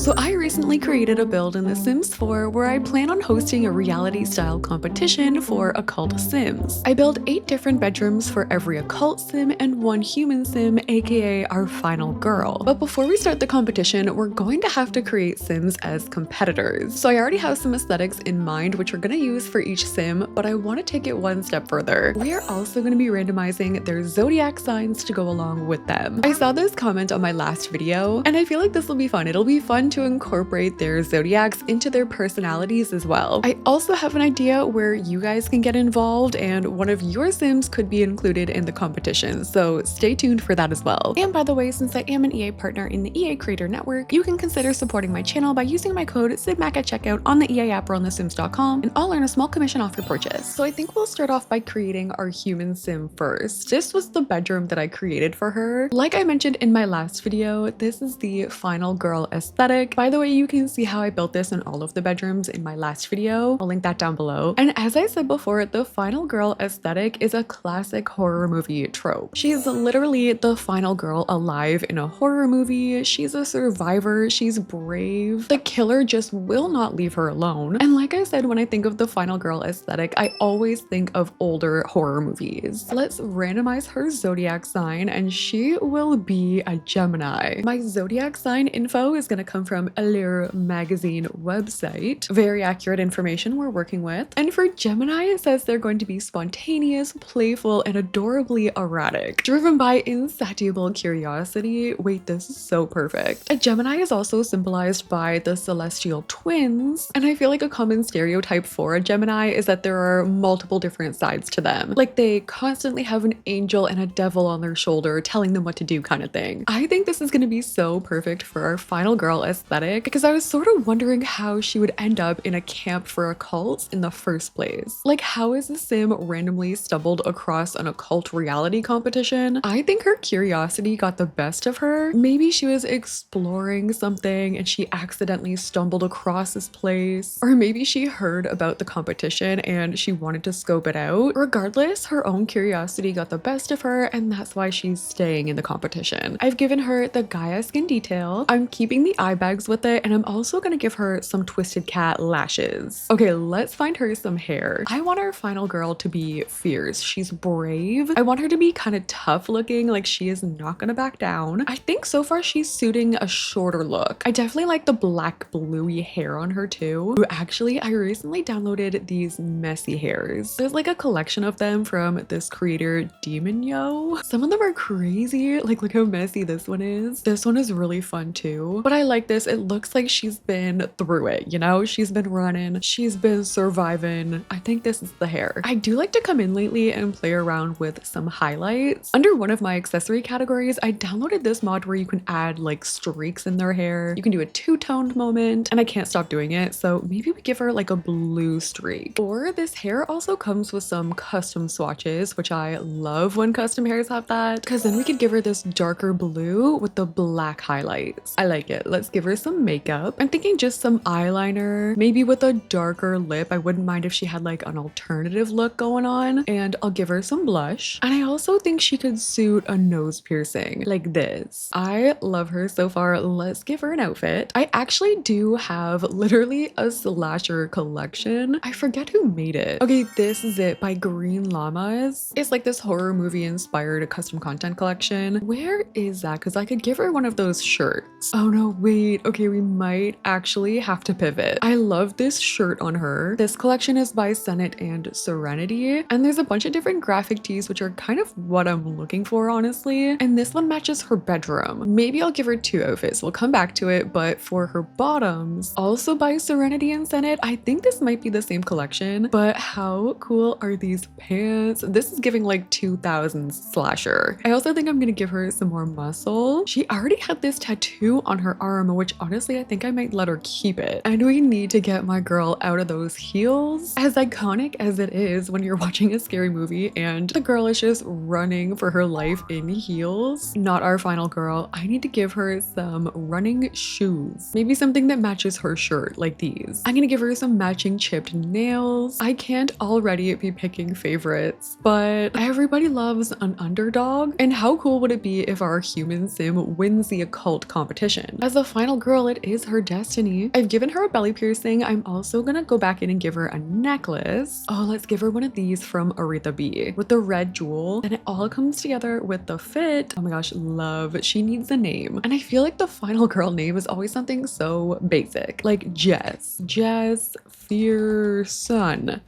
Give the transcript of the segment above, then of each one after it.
So I recently created a build in The Sims 4 where I plan on hosting a reality-style competition for occult sims. I built 8 different bedrooms for every occult sim and 1 human sim, aka our final girl. But before we start the competition, we're going to have to create sims as competitors. So I already have some aesthetics in mind which we're going to use for each sim, but I want to take it one step further. We are also going to be randomizing their zodiac signs to go along with them. I saw this comment on my last video, and I feel like this will be fun. It'll be fun to incorporate their zodiacs into their personalities as well. I also have an idea where you guys can get involved and one of your sims could be included in the competition, so stay tuned for that as well. And by the way, since I am an EA partner in the EA Creator Network, you can consider supporting my channel by using my code sydneymacoretta at checkout on the EA app or on thesims.com, and I'll earn a small commission off your purchase. So I think we'll start off by creating our human sim first. This was the bedroom that I created for her. Like I mentioned in my last video, this is the final girl aesthetic. By the way, you can see how I built this in all of the bedrooms in my last video. I'll link that down below. And as I said before, the final girl aesthetic is a classic horror movie trope. She's literally the final girl alive in a horror movie. She's a survivor. She's brave. The killer just will not leave her alone. And like I said, when I think of the final girl aesthetic, I always think of older horror movies. Let's randomize her zodiac sign, and she will be a Gemini. My zodiac sign info is going to come from Allure magazine website. Very accurate information we're working with. And for Gemini, it says they're going to be spontaneous, playful, and adorably erratic, driven by insatiable curiosity. Wait, this is so perfect. A Gemini is also symbolized by the celestial twins, and I feel like a common stereotype for a Gemini is that there are multiple different sides to them. Like they constantly have an angel and a devil on their shoulder telling them what to do kind of thing. I think this is going to be so perfect for our final girl aesthetic because I was sort of wondering how she would end up in a camp for occults in the first place. Like, how is the sim randomly stumbled across an occult reality competition? I think her curiosity got the best of her. Maybe she was exploring something and she accidentally stumbled across this place, or maybe she heard about the competition and she wanted to scope it out. Regardless, her own curiosity got the best of her, and that's why she's staying in the competition. I've given her the Gaia skin detail. I'm keeping the eye bags with it, and I'm also gonna give her some twisted cat lashes. Okay, let's find her some hair. I want our final girl to be fierce. She's brave. I want her to be kind of tough looking, like she is not gonna back down. I think so far she's suiting a shorter look. I definitely like the black bluey hair on her too. Ooh, actually, I recently downloaded these messy hairs. There's like a collection of them from this creator Demonyo. Some of them are crazy. Like, look how messy this one is. This one is really fun too. But I like this. It looks like she's been through it, you know? She's been running. She's been surviving. I think this is the hair. I do like to come in lately and play around with some highlights. Under one of my accessory categories, I downloaded this mod where you can add like streaks in their hair. You can do a two-toned moment, and I can't stop doing it. So maybe we give her like a blue streak. Or this hair also comes with some custom swatches, which I love when custom hairs have that, because then we could give her this darker blue with the black highlights. I like it. Let's give her some makeup. I'm thinking just some eyeliner, maybe with a darker lip. I wouldn't mind if she had like an alternative look going on, and I'll give her some blush. And I also think she could suit a nose piercing like this. I love her so far. Let's give her an outfit. I actually do have literally a slasher collection. I forget who made it. Okay, this is it by Green Llamas. It's like this horror movie inspired custom content collection. Where is that? Because I could give her one of those shirts. Oh no, wait. Okay, we might actually have to pivot. I love this shirt on her. This collection is by Senate and Serenity, and there's a bunch of different graphic tees which are kind of what I'm looking for, honestly. And this one matches her bedroom. Maybe I'll give her 2 outfits. We'll come back to it, but for her bottoms, also by Serenity and Senate, I think this might be the same collection, but how cool are these pants? This is giving like 2000s slasher. I also think I'm gonna give her some more muscle. She already had this tattoo on her arm, which honestly, I think I might let her keep it. And we need to get my girl out of those heels. As iconic as it is when you're watching a scary movie and the girl is just running for her life in heels, not our final girl. I need to give her some running shoes. Maybe something that matches her shirt, like these. I'm gonna give her some matching chipped nails. I can't already be picking favorites, but everybody loves an underdog. And how cool would it be if our human sim wins the occult competition? As a final final girl, it is her destiny. I've given her a belly piercing. I'm also gonna go back in and give her a necklace. Oh, let's give her one of these from Aretha B with the red jewel. And it all comes together with the fit. Oh my gosh, love. She needs a name. And I feel like the final girl name is always something so basic, like Jess. Jess Fearson.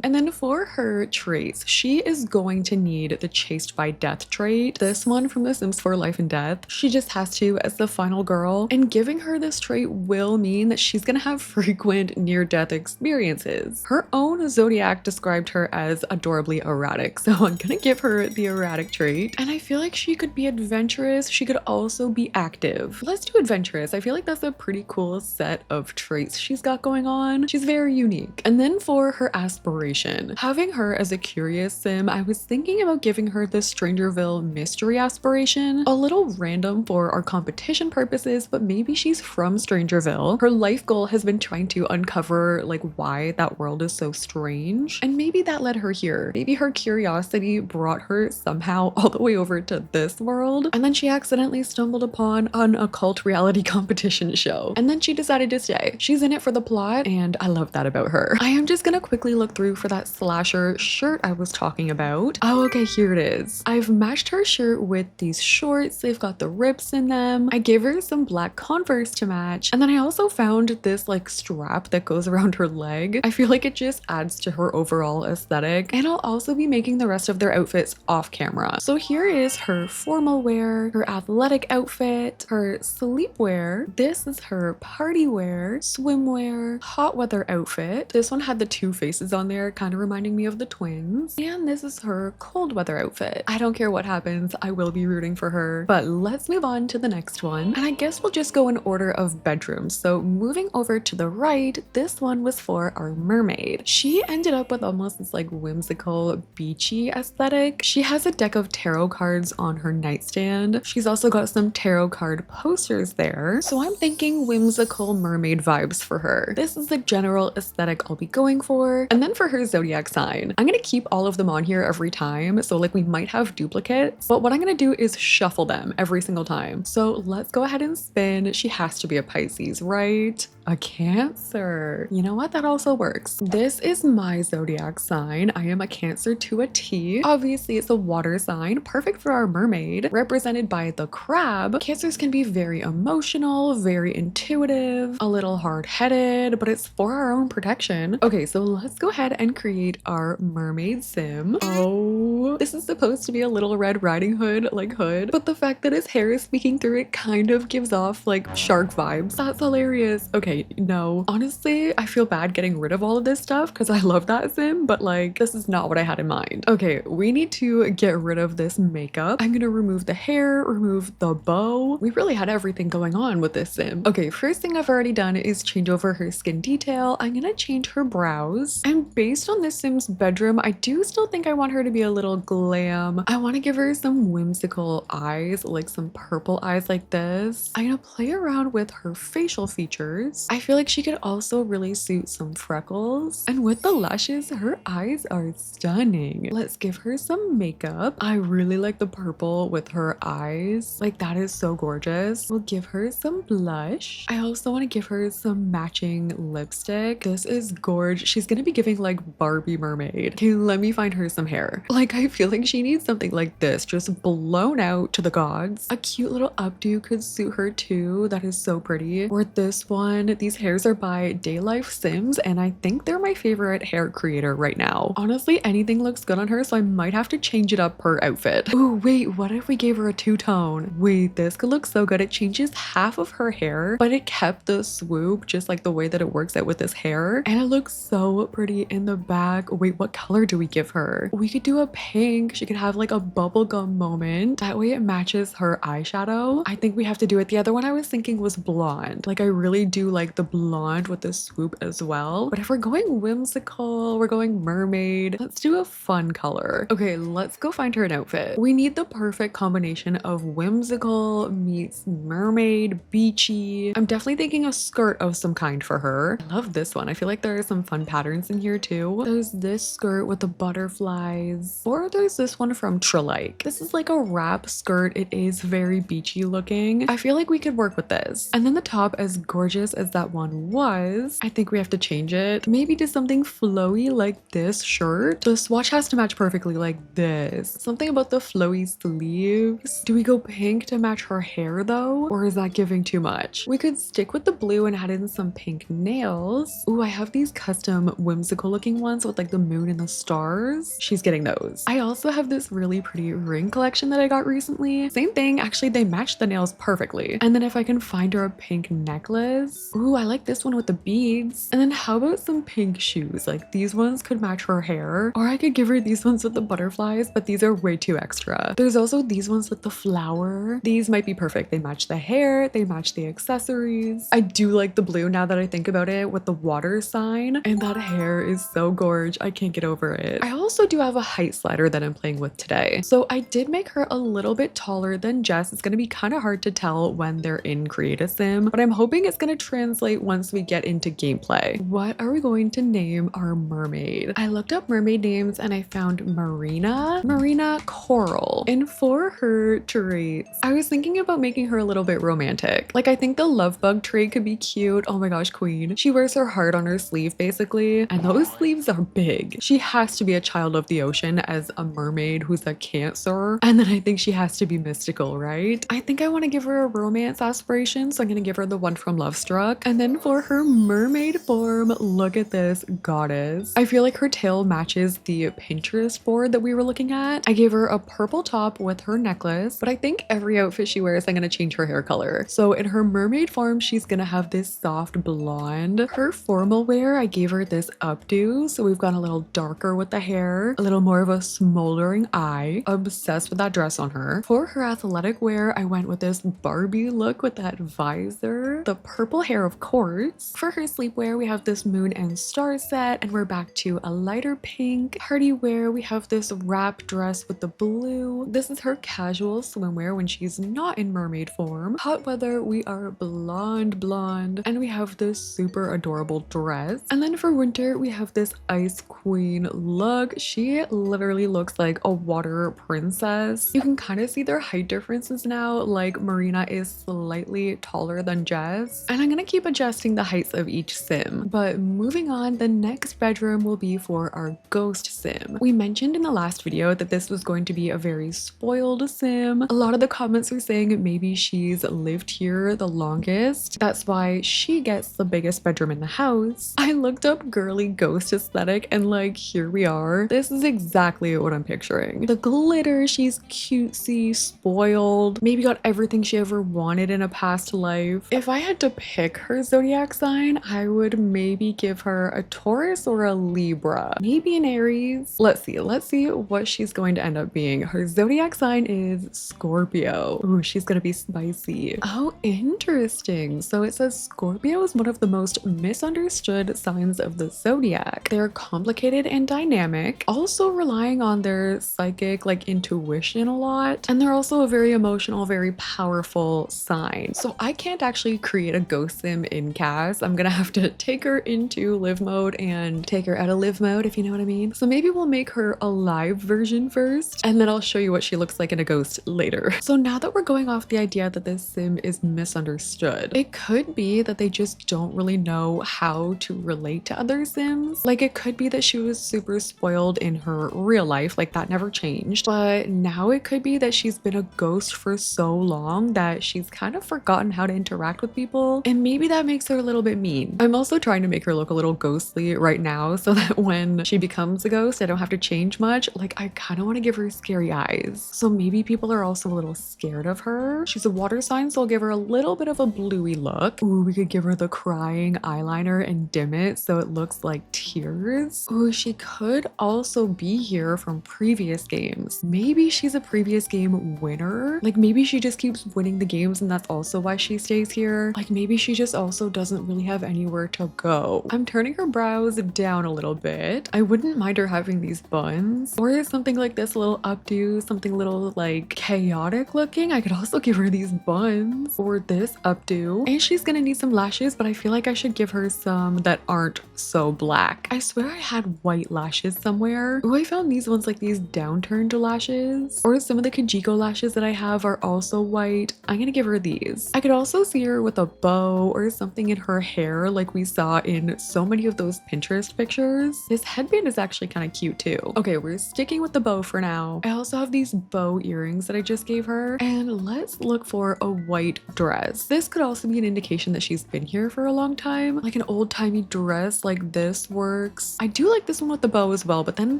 And then for her traits, she is going to need the Chased by Death trait. This one from The Sims 4 Life and Death. She just has to as the final girl. And giving her this trait will mean that she's gonna have frequent near-death experiences. Her own ZODIAC described her as adorably erratic, so I'm gonna give her the erratic trait. And I feel like she could be adventurous. She could also be active. Let's do adventurous. I feel like that's a pretty cool set of traits she's got going on. She's very unique. And then for her aspiration, having her as a curious sim, I was thinking about giving her the Strangerville mystery aspiration. A little random for our competition purposes, but maybe she's from Strangerville. Her life goal has been trying to uncover like why that world is so strange, and maybe that led her here. Maybe her curiosity brought her somehow all the way over to this world, and then she accidentally stumbled upon an occult reality competition show, and then she decided to stay. She's in it for the plot, and I love that about her. I am just gonna quickly look through for that slasher shirt I was talking about. Oh, okay, here it is. I've matched her shirt with these shorts. They've got the rips in them. I gave her some black Converse to match. And then I also found this like strap that goes around her leg. I feel like it just adds to her overall aesthetic. And I'll also be making the rest of their outfits off camera. So here is her formal wear, her athletic outfit, her sleepwear. This is her party wear, swimwear, hot weather outfit. This one had the two faces on there, kind of reminding me of the twins. And this is her cold weather outfit. I don't care what happens, I will be rooting for her. But let's move on to the next one. And I guess we'll just go in order of bedrooms. So moving over to the right, this one was for our mermaid. She ended up with almost this like whimsical beachy aesthetic. She has a deck of tarot cards on her nightstand. She's also got some tarot card posters there. So I'm thinking whimsical mermaid vibes for her. This is the general aesthetic I'll be going for. And then for her zodiac sign, I'm gonna keep all of them on here every time. So like we might have duplicates, but what I'm gonna do is shuffle them every single time. So let's go ahead and spin. She has to be a Pisces, right? A Cancer. You know what? That also works. This is my zodiac sign. I am a Cancer to a T. Obviously, it's a water sign, perfect for our mermaid, represented by the crab. Cancers can be very emotional, very intuitive, a little hard-headed, but it's for our own protection. Okay, so let's go ahead and create our mermaid sim. Oh, this is supposed to be a little Red Riding Hood like hood, but the fact that his hair is speaking through it kind of gives off like shark vibes. That's hilarious. Okay, no, honestly, I feel bad getting rid of all of this stuff because I love that sim, but like this is not what I had in mind. Okay, we need to get rid of this makeup. I'm gonna remove the hair, remove the bow. We really had everything going on with this sim. Okay, first thing I've already done is change over her skin detail. I'm gonna change her brows, and based on this sim's bedroom, I do still think I want her to be a little glam. I want to give her some whimsical eyes, like some purple eyes like this. I'm gonna play around with her facial features. I feel like she could also really suit some freckles, and with the lashes, her eyes are stunning. Let's give her some makeup. I really like the purple with her eyes. Like that is so gorgeous. We'll give her some blush. I also want to give her some matching lipstick. This is gorgeous. She's gonna be giving like Barbie mermaid. Okay, let me find her some hair. Like I feel like she needs something like this, just blown out to the gods. A cute little updo could suit her too. That is so pretty. Or this one. These hairs are by Daylife Sims, and I think they're my favorite hair creator right now. Honestly, anything looks good on her, so I might have to change it up per outfit. Ooh, wait, what if we gave her a two-tone? Wait, this could look so good. It changes half of her hair, but it kept the swoop, just like the way that it works out with this hair, and it looks so pretty in the back. Wait, what color do we give her? We could do a pink. She could have like a bubblegum moment. That way it matches her eyeshadow. I think we have to do it. The other one I was thinking was blonde. Like I really do like the blonde with the swoop as well. But if we're going whimsical, we're going mermaid, let's do a fun color. Okay, let's go find her an outfit. We need the perfect combination of whimsical meets mermaid, beachy. I'm definitely thinking a skirt of some kind for her. I love this one. I feel like there are some fun patterns in in here too. There's this skirt with the butterflies, or there's this one from Trelike. This is like a wrap skirt. It is very beachy looking. I feel like we could work with this. And then the top, as gorgeous as that one was, I think we have to change it. Maybe to something flowy like this shirt. The swatch has to match perfectly like this. Something about the flowy sleeves. Do we go pink to match her hair though? Or is that giving too much? We could stick with the blue and add in some pink nails. Ooh, I have these custom whimsical looking ones with like the moon and the stars. She's getting those. I also have this really pretty ring collection that I got recently. Same thing, actually they match the nails perfectly. And then if I can find her a pink necklace. Ooh, I like this one with the beads. And then how about some pink shoes? Like these ones could match her hair. Or I could give her these ones with the butterflies, but these are way too extra. There's also these ones with the flower. These might be perfect. They match the hair, they match the accessories. I do like the blue now that I think about it with the water sign. And that hair is so gorge. I can't get over it. I also do have a height slider that I'm playing with today. So I did make her a little bit taller than Jess. It's gonna be kind of hard to tell when they're in Create a Sim, but I'm hoping it's gonna translate once we get into gameplay. What are we going to name our mermaid? I looked up mermaid names and I found Marina Coral. And for her traits, I was thinking about making her a little bit romantic. Like I think the love bug trait could be cute. Oh my gosh, queen. She wears her heart on her sleeve basically, and those sleeves are big. She has to be a child of the ocean as a mermaid who's a Cancer. And then I think she has to be mystical, right? I think I want to give her a romance aspiration, so I'm gonna give her the one from Love Struck. And then for her mermaid form, look at this goddess. I feel like her tail matches the Pinterest board that we were looking at. I gave her a purple top with her necklace, but I think every outfit she wears, I'm gonna change her hair color. So in her mermaid form, she's gonna have this soft blonde. Her formal wear, I gave her this updo, so we've gone a little darker with the hair, a little more of a smoldering eye. Obsessed with that dress on her. For her athletic wear, I went with this Barbie look with that visor, the purple hair of course. For her sleepwear, we have this moon and star set, and we're back to a lighter pink. Party wear, we have this wrap dress with the blue. This is her casual swimwear when she's not in mermaid form. Hot weather, we are blonde, and we have this super adorable dress. And then for winter, we have this ice queen look. She literally looks like a water princess. You can kind of see their height differences now, like Marina is slightly taller than Jess. And I'm gonna keep adjusting the heights of each sim. But moving on, the next bedroom will be for our ghost sim. We mentioned in the last video that this was going to be a very spoiled sim. A lot of the comments are saying maybe she's lived here the longest. That's why she gets the biggest bedroom in the house. I looked up girly ghost aesthetic and like here we are. This is exactly what I'm picturing. The glitter, she's cutesy, spoiled, maybe got everything she ever wanted in a past life. If I had to pick her zodiac sign, I would maybe give her a Taurus or a Libra, maybe an Aries. Let's see what she's going to end up being. Her zodiac sign is Scorpio. Ooh, she's gonna be spicy. Oh, interesting. So it says Scorpio is one of the most misunderstood signs of the zodiac. They're complicated and dynamic, also relying on their psychic like intuition a lot, and they're also a very emotional, very powerful sign. So I can't actually create a ghost sim in CAS. I'm gonna have to take her into live mode and take her out of live mode, if you know what I mean. So maybe we'll make her a live version first, and then I'll show you what she looks like in a ghost later. So now that we're going off the idea that this sim is misunderstood, it could be that they just don't really know how to relate to other sims. Like it could be that she was super spoiled in her real life, like that never changed, but now it could be that she's been a ghost for so long that she's kind of forgotten how to interact with people, and maybe that makes her a little bit mean. I'm also trying to make her look a little ghostly right now so that when she becomes a ghost, I don't have to change much. Like I kind of want to give her scary eyes, so maybe people are also a little scared of her. She's a water sign, so I'll give her a little bit of a bluey look. Ooh, we could give her the crying eyeliner and dim it so it looks like tears. Ooh, she could also be here from previous games. Maybe she's a previous game winner. Like maybe she just keeps winning the games and that's also why she stays here. Like maybe she just also doesn't really have anywhere to go. I'm turning her brows down a little bit. I wouldn't mind her having these buns or something like this, a little updo, something a little like chaotic looking. I could also give her these buns or this updo, and she's gonna need some lashes, but I feel like I should give her some that aren't so black. I swear I had white lashes somewhere. Oh, I found these ones, like these downturned lashes. Or some of the Kajiko lashes that I have are also white. I'm gonna give her these. I could also see her with a bow or something in her hair like we saw in so many of those Pinterest pictures. This headband is actually kind of cute too. Okay, we're sticking with the bow for now. I also have these bow earrings that I just gave her. And let's look for a white dress. This could also be an indication that she's been here for a long time. Like an old-timey dress like this works. I do like this one with the bow as well, but then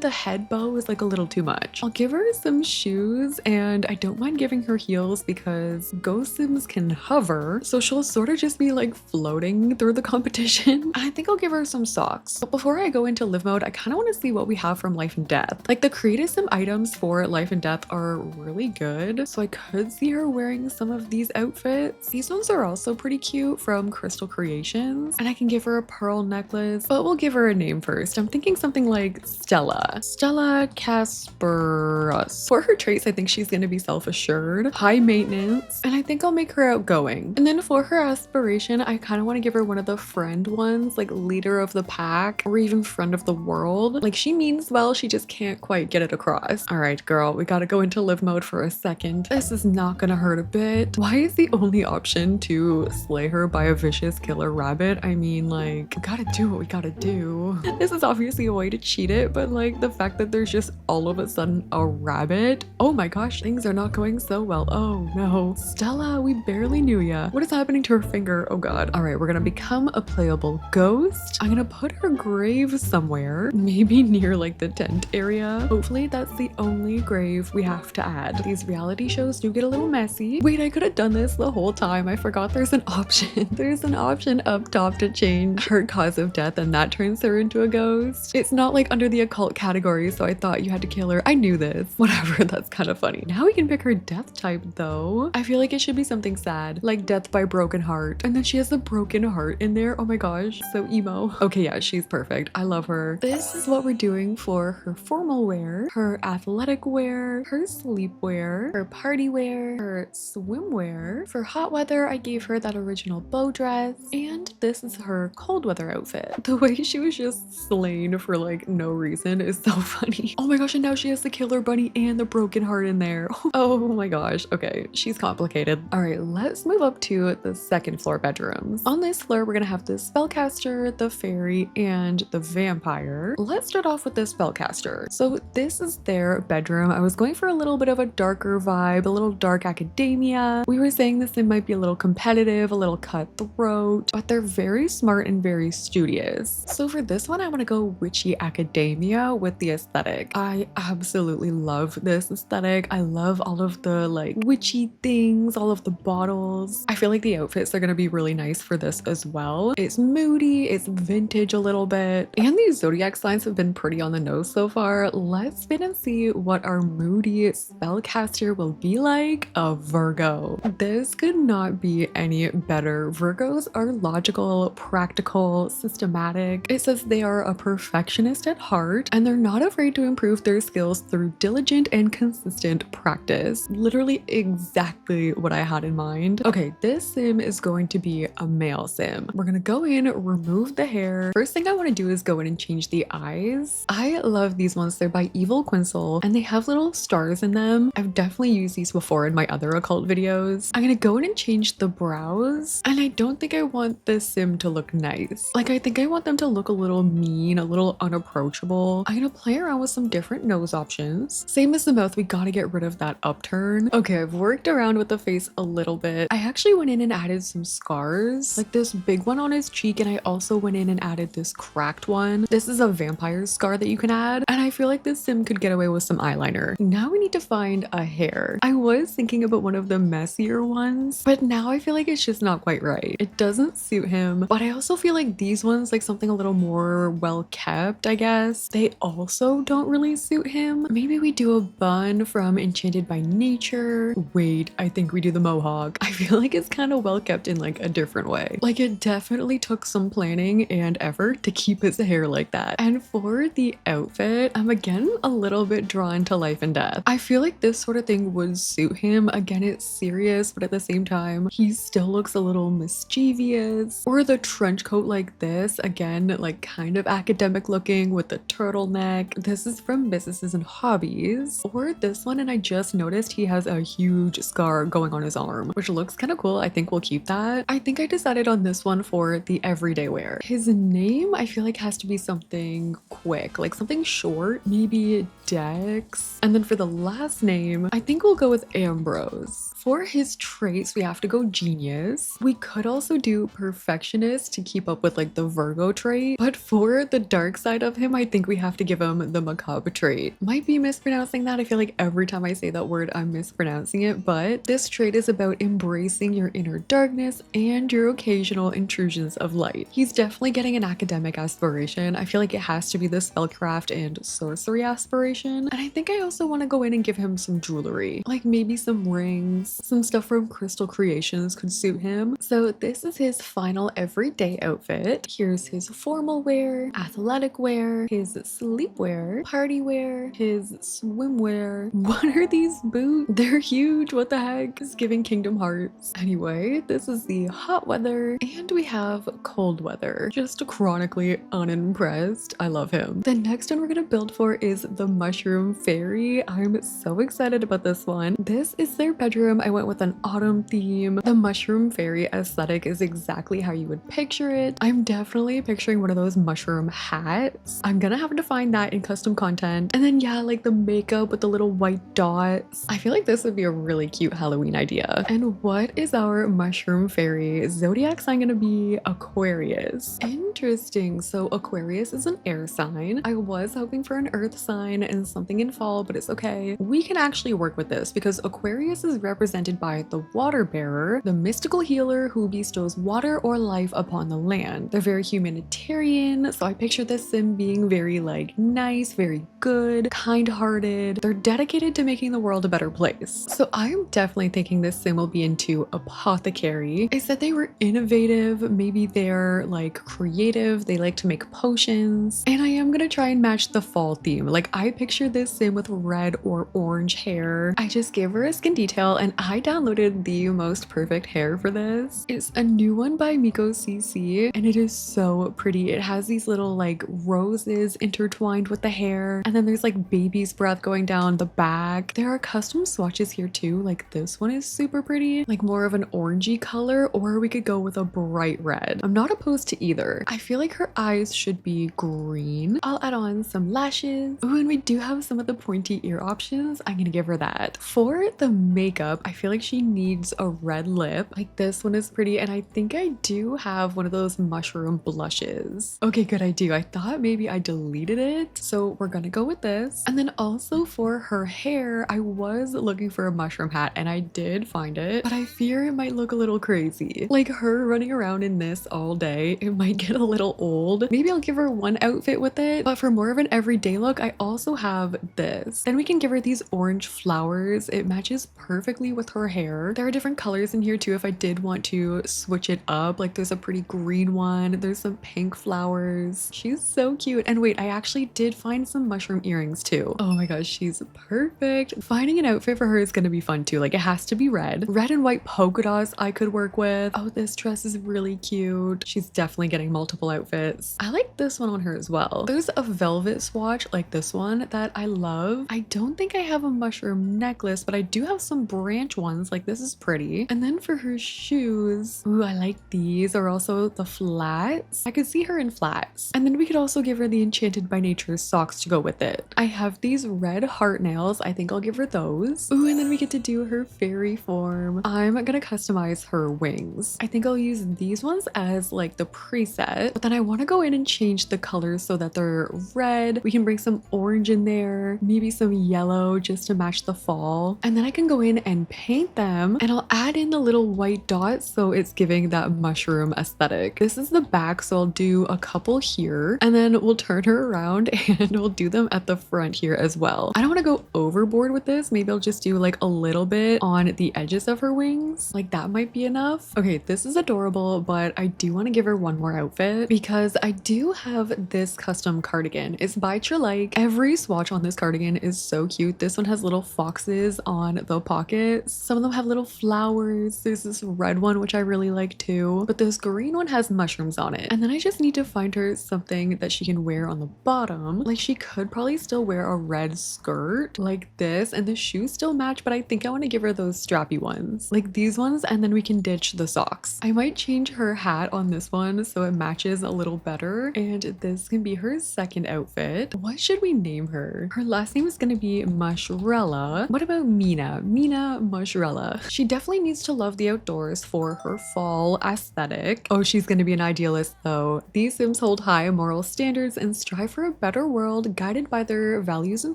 the head bow is like a little too much. I'll give her some shoes, and I don't mind giving her heels because Ghost Sims can hover, so she'll sort of just be like floating through the competition. I think I'll give her some socks. But before I go into live mode, I kind of want to see what we have from life and death. Like the creative sim items for life and death are really good, so I could see her wearing some of these outfits. These ones are also pretty cute from Crystal Creations, and I can give her a pearl necklace, but we'll give her a name first. I'm thinking something like Stella. Stella Casperus. For her traits, I think she's going to be self-assured, high maintenance, and I think I'll make her outgoing. And then for her aspiration, I kind of want to give her one of the friend ones, like leader of the pack or even friend of the world. Like she means well, she just can't quite get it across. All right, girl, we got to go into live mode for a second. This is not going to hurt a bit. Why is the only option to slay her by a vicious killer rabbit? I mean, like, we gotta do what we gotta do. This is obviously a way to cheat it, but like the fact that there's just all of a sudden a rabbit. Oh my gosh, things are not going so well. Oh no. Stella, we barely knew ya. What is happening to her finger? Oh god. All right, we're gonna become a playable ghost. I'm gonna put her grave somewhere, maybe near like the tent area. Hopefully that's the only grave we have to add. These reality shows do get a little messy. Wait, I could have done this the whole time. I forgot there's an option. There's an option up top to change her cause of death, and that turns her into a ghost. It's not like under the occult category, so I thought you had to kill her. I knew this. Whatever, that's kind of funny. Now we can pick her death type though. I feel like it should be something sad, like death by broken heart. And then she has a broken heart in there. Oh my gosh, so emo. Okay, yeah, she's perfect. I love her. This is what we're doing for her formal wear, her athletic wear, her sleepwear, her party wear, her swimwear. For hot weather, I gave her that original bow dress, and this is her cold weather outfit. The way she was just slain for like no reason is so funny. Oh my gosh, and now she has the killer bunny and the broken heart in there. Oh my gosh. Okay, she's complicated. All right, let's move up to the second floor bedrooms. On this floor, we're gonna have the spellcaster, the fairy, and the vampire. Let's start off with the spellcaster. So this is their bedroom. I was going for a little bit of a darker vibe, a little dark academia. We were saying this sim might be a little competitive, a little cutthroat, but they're very smart and very studious. So for this one, I want to go witchy academia with the aesthetic. I absolutely love this aesthetic. I love all of the like witchy things, all of the bottles. I feel like the outfits are going to be really nice for this as well. It's moody, it's vintage a little bit, and these zodiac signs have been pretty on the nose so far. Let's spin and see what our moody spellcaster will be like. A Virgo. This could not be any better. Virgos are logical, practical, systematic. It says they are a perfectionist at heart, and they're not afraid to improve their skills through diligent and consistent practice. Literally exactly what I had in mind. Okay, this sim is going to be a male sim. We're gonna go in, remove the hair. First thing I want to do is go in and change the eyes. I love these ones. They're by Evil Quinsel, and they have little stars in them. I've definitely used these before in my other occult videos. I'm gonna go in and change the brows, and I don't think I want this sim to look nice. Like, I think I want them to look a little mean, a little unapproachable. I'm gonna play around with some different nose options. Same as the mouth, we gotta get rid of that upturn. Okay, I've worked around with the face a little bit. I actually went in and added some scars, like this big one on his cheek, and I also went in and added this cracked one. This is a vampire scar that you can add, and I feel like this sim could get away with some eyeliner. Now we need to find a hair. I was thinking about one of the messier ones, but now I feel like it's just not quite right. It doesn't suit him, but I also feel like these ones, like something a little more well kept, I guess. They also don't really suit him. Maybe we do a bun from Enchanted by Nature. Wait, I think we do the mohawk. I feel like it's kind of well kept in like a different way. Like it definitely took some planning and effort to keep his hair like that. And for the outfit, I'm again a little bit drawn to life and death. I feel like this sort of thing would suit him. Again, it's serious, but at the same time, he still looks a little mischievous. Or the trench coat like this, again, fun, like kind of academic looking with the turtleneck. This is from Businesses and Hobbies. Or this one, and I just noticed he has a huge scar going on his arm, which looks kind of cool. I think we'll keep that. I think I decided on this one for the everyday wear. His name, I feel like, has to be something quick, like something short, maybe Dex. And then for the last name, I think we'll go with Ambrose. For his traits, we have to go genius. We could also do perfectionist to keep up with like the Virgo trait, but for the dark side of him, I think we have to give him the macabre trait. Might be mispronouncing that. I feel like every time I say that word, I'm mispronouncing it, but this trait is about embracing your inner darkness and your occasional intrusions of light. He's definitely getting an academic aspiration. I feel like it has to be the spellcraft and sorcery aspiration. And I think I also want to go in and give him some jewelry, like maybe some rings. Some stuff from Crystal Creations could suit him. So this is his final everyday outfit. Here's his formal wear, athletic wear, his sleepwear, party wear, his swimwear. What are these boots? They're huge. What the heck? It's giving Kingdom Hearts. Anyway, this is the hot weather and we have cold weather. Just chronically unimpressed. I love him. The next one we're gonna build for is the Mushroom Fairy. I'm so excited about this one. This is their bedroom. I went with an autumn theme. The Mushroom Fairy aesthetic is exactly how you would picture it. I'm definitely picturing one of those mushroom hats. I'm gonna have to find that in custom content. And then yeah, like the makeup with the little white dots. I feel like this would be a really cute Halloween idea. And what is our Mushroom Fairy? Zodiac sign gonna be Aquarius. Interesting. So Aquarius is an air sign. I was hoping for an earth sign and something in fall, but it's okay. We can actually work with this because Aquarius is represented by the water bearer, the mystical healer who bestows water or life upon the land. They're very humanitarian, so I picture this sim being very like nice, very good, kind-hearted. They're dedicated to making the world a better place. So I'm definitely thinking this sim will be into apothecary. I said they were innovative, maybe they're like creative, they like to make potions, and I am gonna try and match the fall theme. Like I picture this sim with red or orange hair. I just gave her a skin detail and I downloaded the most perfect hair for this. It's a new one by Miko CC and it is so pretty. It has these little like roses intertwined with the hair, and then there's like baby's breath going down the back. There are custom swatches here too. Like this one is super pretty, like more of an orangey color, or we could go with a bright red. I'm not opposed to either. I feel like her eyes should be green. I'll add on some lashes. Oh, and we do have some of the pointy ear options. I'm gonna give her that. For the makeup, I feel like she needs a red lip. Like this one is pretty, and I think I do have one of those mushroom blushes. Okay, good, I do. I thought maybe I deleted it, so we're gonna go with this. And then also for her hair, I was looking for a mushroom hat and I did find it, but I fear it might look a little crazy. Like her running around in this all day, it might get a little old. Maybe I'll give her one outfit with it, but for more of an everyday look, I also have this. Then we can give her these orange flowers. It matches perfectly with her hair. There are different colors in here too if I did want to switch it up. Like there's a pretty green one, there's some pink flowers. She's so cute. And wait, I actually did find some mushroom earrings too. Oh my gosh, she's perfect. Finding an outfit for her is gonna be fun too. Like it has to be red. Red and white polka dots I could work with. Oh, this dress is really cute. She's definitely getting multiple outfits. I like this one on her as well. There's a velvet swatch like this one that I love. I don't think I have a mushroom necklace, but I do have some branch ones. Like this is pretty. And then for her shoes, ooh, I like these, or also the flats. I could see her in flats. And then we could also give her the Enchanted by Nature socks to go with it. I have these red heart nails. I think I'll give her those. Ooh, and then we get to do her fairy form. I'm gonna customize her wings. I think I'll use these ones as like the preset, but then I want to go in and change the colors so that they're red. We can bring some orange in there, maybe some yellow just to match the fall. And then I can go in and paint them, and I'll add in the little white dots so it's giving that mushroom aesthetic. This is the back, so I'll do a couple here, and then we'll turn her around and we'll do them them at the front here as well. I don't want to go overboard with this. Maybe I'll just do like a little bit on the edges of her wings. Like that might be enough. Okay, this is adorable, but I do want to give her one more outfit because I do have this custom cardigan. It's by Trelike. Every swatch on this cardigan is so cute. This one has little foxes on the pockets. Some of them have little flowers. There's this red one, which I really like too, but this green one has mushrooms on it. And then I just need to find her something that she can wear on the bottom. Like she could probably still wear a red skirt like this, and the shoes still match, but I think I want to give her those strappy ones, like these ones, and then we can ditch the socks. I might change her hat on this one so it matches a little better, and this can be her second outfit. What should we name her? Her last name is going to be Mushrella. What about Mina? Mina Mushrella. She definitely needs to love the outdoors for her fall aesthetic. Oh, she's going to be an idealist though. These Sims hold high moral standards and strive for a better world guided by their values and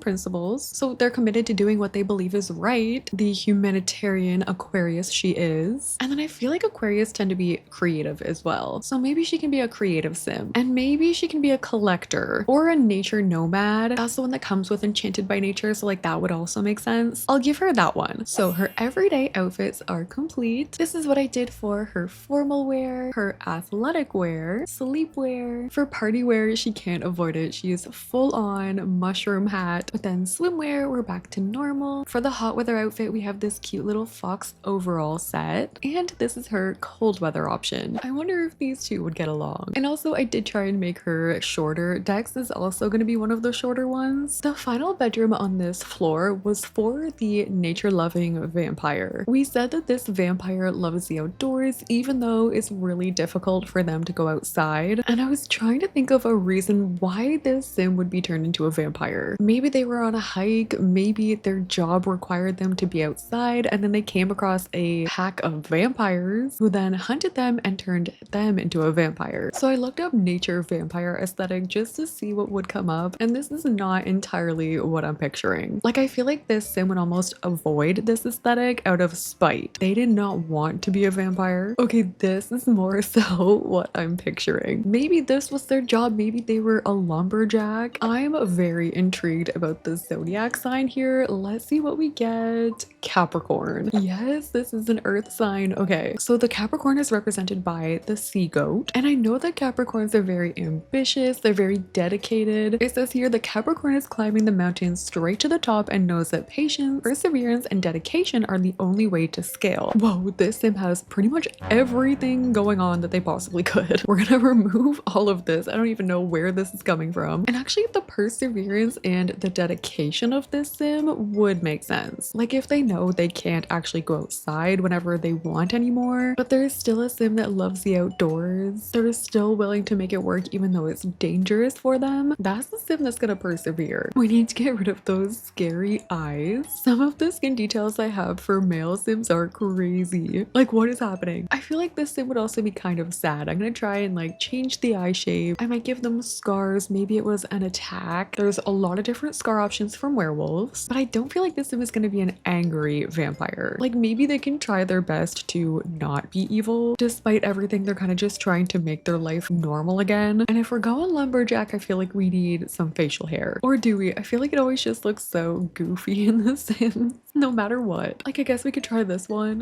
principles. So they're committed to doing what they believe is right. The humanitarian Aquarius she is. And then I feel like Aquarius tend to be creative as well. So maybe she can be a creative Sim. And maybe she can be a collector or a nature nomad. That's the one that comes with Enchanted by Nature. So like that would also make sense. I'll give her that one. So her everyday outfits are complete. This is what I did for her formal wear, her athletic wear, sleepwear. For party wear, she can't avoid it. She is full on mushroom hat. But then swimwear, we're back to normal. For the hot weather outfit, we have this cute little fox overall set. And this is her cold weather option. I wonder if these two would get along. And also I did try and make her shorter. Dex is also going to be one of the shorter ones. The final bedroom on this floor was for the nature-loving vampire. We said that this vampire loves the outdoors, even though it's really difficult for them to go outside. And I was trying to think of a reason why this Sim would be turned into a vampire. Maybe they were on a hike, maybe their job required them to be outside, and then they came across a pack of vampires who then hunted them and turned them into a vampire. So I looked up nature vampire aesthetic just to see what would come up, and this is not entirely what I'm picturing. Like I feel like this Sim would almost avoid this aesthetic out of spite. They did not want to be a vampire. Okay, this is more so what I'm picturing. Maybe this was their job. Maybe they were a lumberjack. I'm very intrigued about the zodiac sign here. Let's see what we get. Capricorn. Yes, this is an earth sign. Okay, so the Capricorn is represented by the sea goat. And I know that Capricorns are very ambitious. They're very dedicated. It says here the Capricorn is climbing the mountain straight to the top and knows that patience, perseverance, and dedication are the only way to scale. Whoa, this Sim has pretty much everything going on that they possibly could. We're gonna remove all of this. I don't even know where this is coming from. And actually the perseverance and the dedication of this Sim would make sense. Like if they know they can't actually go outside whenever they want anymore, but there's still a Sim that loves the outdoors. They're still willing to make it work even though it's dangerous for them. That's the Sim that's gonna persevere. We need to get rid of those scary eyes. Some of the skin details I have for male Sims are crazy. Like what is happening? I feel like this Sim would also be kind of sad. I'm gonna try and like change the eye shape. I might give them scars. Maybe it was an attack. There's a lot of different scar options from werewolves, but I don't feel like this Sim is gonna be an angry vampire. Like maybe they can try their best to not be evil. Despite everything, they're kind of just trying to make their life normal again. And if we're going lumberjack, I feel like we need some facial hair. Or do we? I feel like it always just looks so goofy in The Sims, no matter what. Like I guess we could try this one.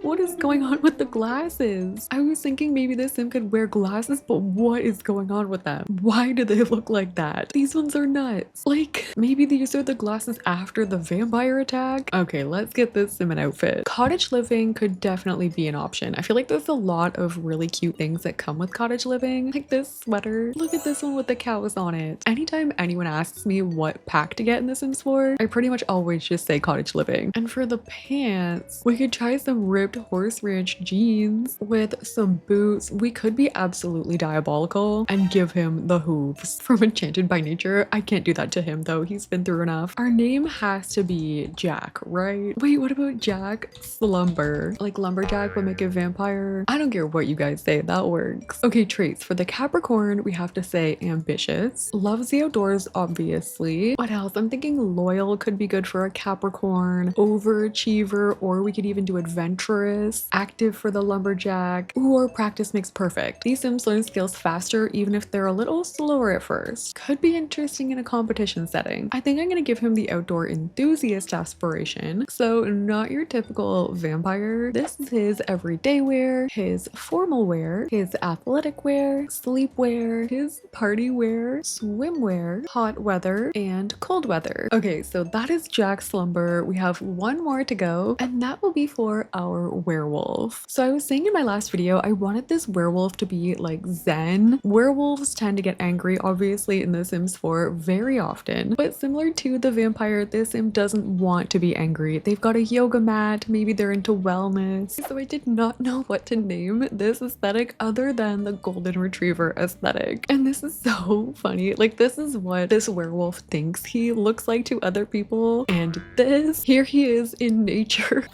What is going on with the glasses? I was thinking maybe this Sim could wear glasses, but what is going on with them? Why do they look like that? These ones are nuts. Like maybe these are the glasses after the vampire attack. Okay, let's get this Sim an outfit. Cottage living could definitely be an option. I feel like there's a lot of really cute things that come with cottage living, like this sweater. Look at this one with the cows on it. Anytime anyone asks me what pack to get in The Sims 4, I pretty much always just say cottage living. And for the pants, we could try some ripped horse ranch jeans with some boots. We could be absolutely diabolical and give him the hooves from Enchanted by Nature. I can't do that to him though. He's been through enough. Our name has to be Jack, right? Wait, what about Jack Slumber? Like lumberjack would make a vampire. I don't care what you guys say, that works. Okay, traits. For the Capricorn, we have to say ambitious. Loves the outdoors, obviously. What else? I'm thinking loyal could be good for a Capricorn. unicorn, overachiever, or we could even do adventurous, active for the lumberjack, or practice makes perfect. These sims learn skills faster even if they're a little slower at first. Could be interesting in a competition setting. I think I'm gonna give him the outdoor enthusiast aspiration. So not your typical vampire. This is his everyday wear, his formal wear, his athletic wear, sleep wear, his party wear, swimwear, hot weather, and cold weather. Okay, so that is Jack's slumber. We have one more to go, and that will be for our werewolf. So I was saying in my last video, I wanted this werewolf to be like zen. Werewolves tend to get angry, obviously, in The Sims 4 very often, but similar to the vampire, this sim doesn't want to be angry. They've got a yoga mat, maybe they're into wellness. So I did not know what to name this aesthetic other than the golden retriever aesthetic. And this is so funny. Like, this is what this werewolf thinks he looks like to other people, and this, here he is in nature.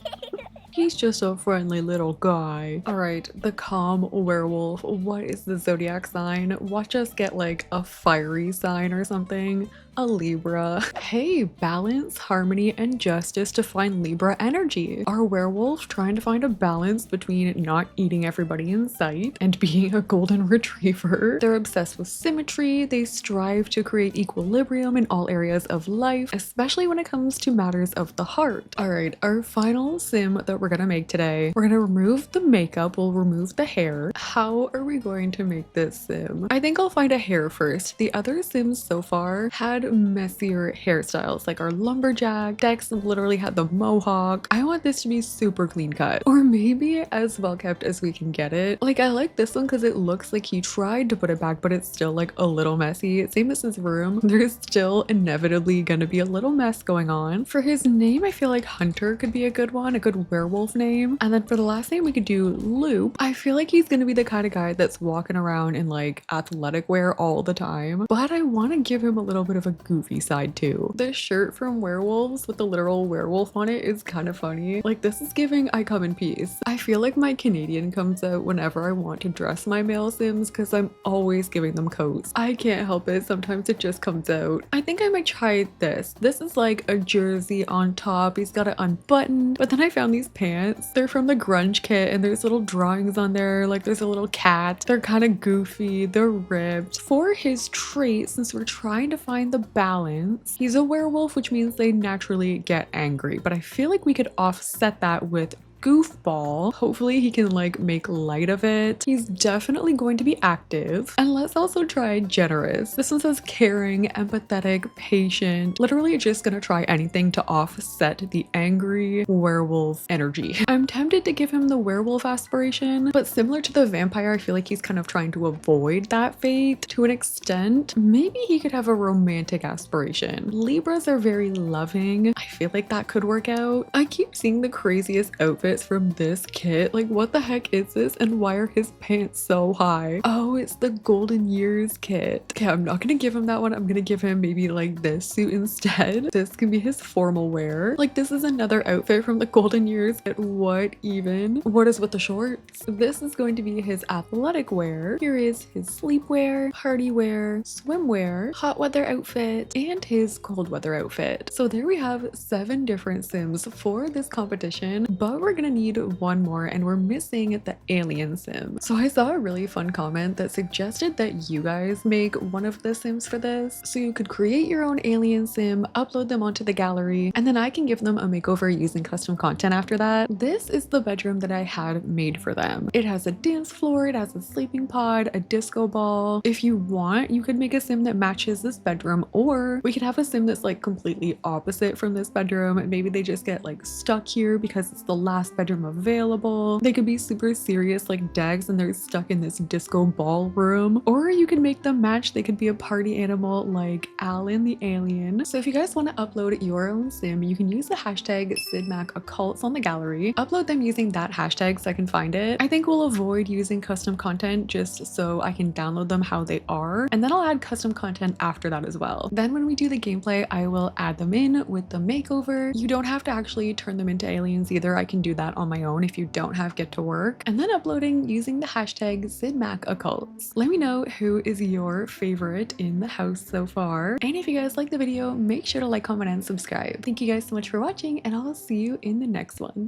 He's just a friendly little guy. All right, the calm werewolf. What is the zodiac sign? Watch us get like a fiery sign or something. A Libra. Hey, balance, harmony, and justice to find Libra energy. Our werewolf trying to find a balance between not eating everybody in sight and being a golden retriever. They're obsessed with symmetry. They strive to create equilibrium in all areas of life, especially when it comes to matters of the heart. All right, our final sim that we're gonna make today. We're gonna remove the makeup. We'll remove the hair. How are we going to make this sim? I think I'll find a hair first. The other sims so far had messier hairstyles, like our lumberjack. Dex literally had the mohawk. I want this to be super clean cut, or maybe as well kept as we can get it. Like, I like this one because it looks like he tried to put it back, but it's still like a little messy. Same as his room. There's still inevitably gonna be a little mess going on. For his name, I feel like Hunter could be a good one, a good werewolf name. And then for the last name, we could do Loop. I feel like he's gonna be the kind of guy that's walking around in like athletic wear all the time, but I want to give him a little bit of a goofy side too. This shirt from Werewolves with the literal werewolf on it is kind of funny. Like, this is giving I come in peace. I feel like my Canadian comes out whenever I want to dress my male sims because I'm always giving them coats. I can't help it. Sometimes it just comes out. I think I might try this. This is like a jersey on top. He's got it unbuttoned, but then I found these pants. They're from the grunge kit and there's little drawings on there. Like, there's a little cat. They're kind of goofy. They're ripped. For his trait, since we're trying to find the balance, he's a werewolf, which means they naturally get angry, but I feel like we could offset that with goofball. Hopefully he can like make light of it. He's definitely going to be active. And let's also try generous. This one says caring, empathetic, patient. Literally just gonna try anything to offset the angry werewolf energy. I'm tempted to give him the werewolf aspiration, but similar to the vampire, I feel like he's kind of trying to avoid that fate to an extent. Maybe he could have a romantic aspiration. Libras are very loving. I feel like that could work out. I keep seeing the craziest outfits from this kit. Like, what the heck is this, and why are his pants so high? Oh, it's the Golden Years kit. Okay, I'm not gonna give him that one. I'm gonna give him maybe like this suit instead. This can be his formal wear. Like, this is another outfit from the Golden Years. What even? What is with the shorts? This is going to be his athletic wear. Here is his sleepwear, party wear, swimwear, hot weather outfit, and his cold weather outfit. So there we have 7 different sims for this competition, but we're gonna need one more, and we're missing the alien sim. So I saw a really fun comment that suggested that you guys make one of the sims for this. So you could create your own alien sim, upload them onto the gallery, and then I can give them a makeover using custom content after that. This is the bedroom that I had made for them. It has a dance floor, it has a sleeping pod, a disco ball. If you want, you could make a sim that matches this bedroom, or we could have a sim that's like completely opposite from this bedroom. Maybe they just get like stuck here because it's the last bedroom available. They could be super serious like Dex and they're stuck in this disco ballroom, or you can make them match. They could be a party animal like Alan the alien. So if you guys want to upload your own sim, you can use the hashtag sydneymacoretta on the gallery. Upload them using that hashtag so I can find it. I think we'll avoid using custom content just so I can download them how they are, and then I'll add custom content after that as well. Then when we do the gameplay, I will add them in with the makeover. You don't have to actually turn them into aliens either. I can do that on my own if you don't have Get to Work, and then uploading using the hashtag #SydMacOccults. Let me know who is your favorite in the house so far, and if you guys like the video, make sure to like, comment, and subscribe. Thank you guys so much for watching, and I'll see you in the next one.